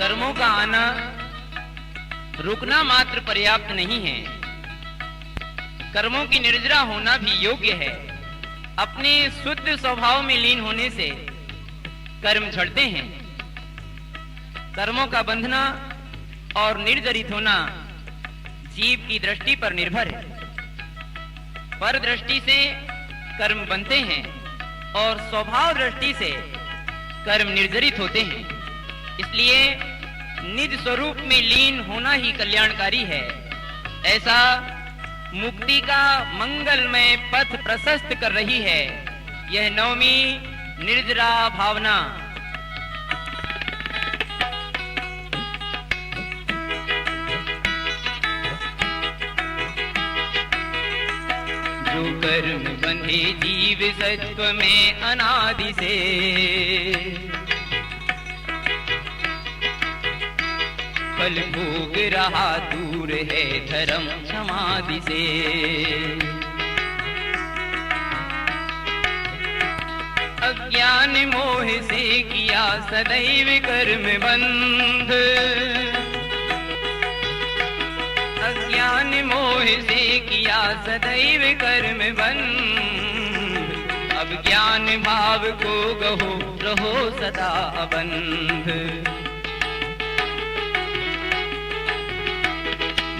कर्मों का आना रुकना मात्र पर्याप्त नहीं है, कर्मों की निर्जरा होना भी योग्य है। अपने शुद्ध स्वभाव में लीन होने से कर्म झड़ते हैं। कर्मों का बंधना और निर्जरित होना जीव की दृष्टि पर निर्भर है। पर दृष्टि से कर्म बनते हैं और स्वभाव दृष्टि से कर्म निर्जरित होते हैं। इसलिए निज स्वरूप में लीन होना ही कल्याणकारी है। ऐसा मुक्ति का मंगलमय पथ प्रशस्त कर रही है यह नवमी निर्जरा भावना। जो कर्म बंधे जीव सत्व में अनादि से, फल भोग रहा दूर है धर्म समाधि से। अज्ञान मोह से किया सदैव कर्म बंध, अज्ञान मोह से किया सदैव कर्म बंध। अब ज्ञान भाव को गहो रहो सदा बंध।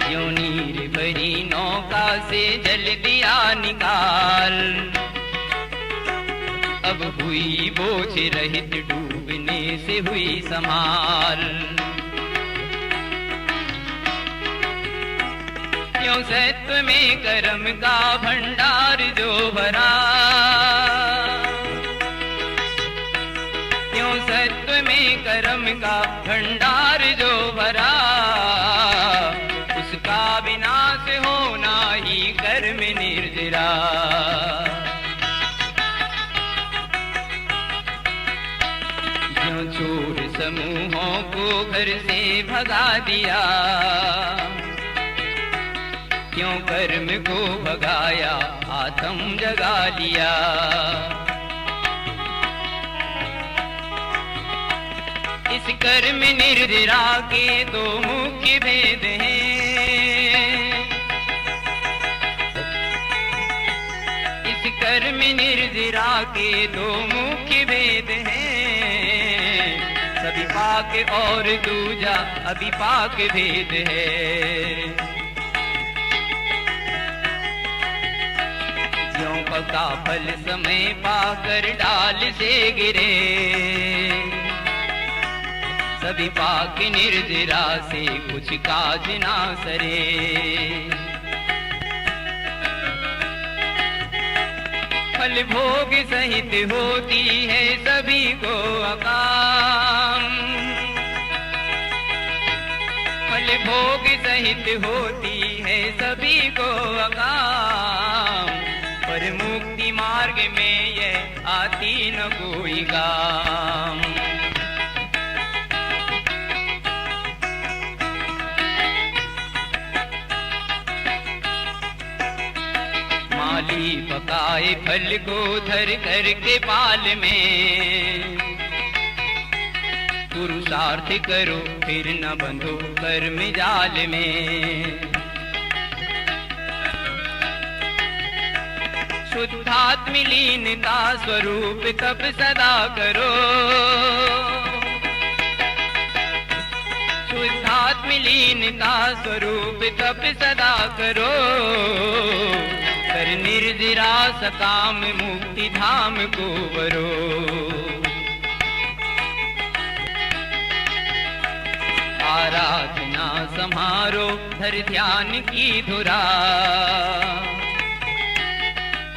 जो नीर भरी नौका से जल दिया निकाल, अब हुई बोझ रहित डूबने से हुई संभाल। क्यों सत्व में कर्म का भंडार जो भरा, क्यों सत्व में कर्म का भंडार जो भरा। उसका विनाश होना ही कर्म निर्जरा। जो चोर समूहों को घर से भगा दिया, क्यों कर्म को भगाया आत्म जगा लिया। इस कर्म निर्जरा के दो मुख्य भेद हैं। इस कर्म निर्जरा के दो मुख्य भेद हैं। सविपाक और दूजा अविपाक भेद है। ज्यों पका फल समय पाकर डाल से गिरे, सविपाक निर्जरा से कुछ काज ना सरे। फल भोग सहित होती है सभी को अकाम, फल भोग सहित होती है सभी को अकाम। पर मुक्ति मार्ग में यह आती न कोई काम। माली पकाए फल को धर कर के पाल में, पुरुषार्थ करो फिर न बंधो कर्म जाल में। शुद्धात्म लीनता स्वरूप तप सदा करो, शुद्धात्म लीनता स्वरूप तप सदा करो। कर निर्जरा सकाम मुक्ति धाम को वरो। आराधना समारो धर ध्यान की धुरा,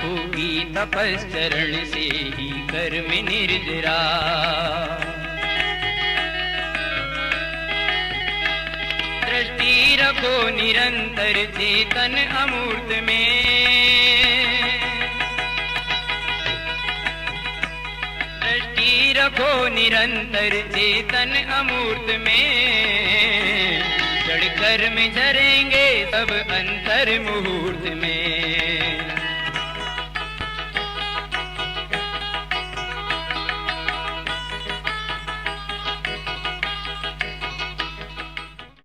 होगी तपश्चरण से ही कर्म निर्जरा। दृष्टि रखो निरंतर चेतन अमूर्त में, दृष्टि रखो निरंतर चेतन अमूर्त में। जड़ कर्म झरेंगे सब अंतर मुहूर्त में।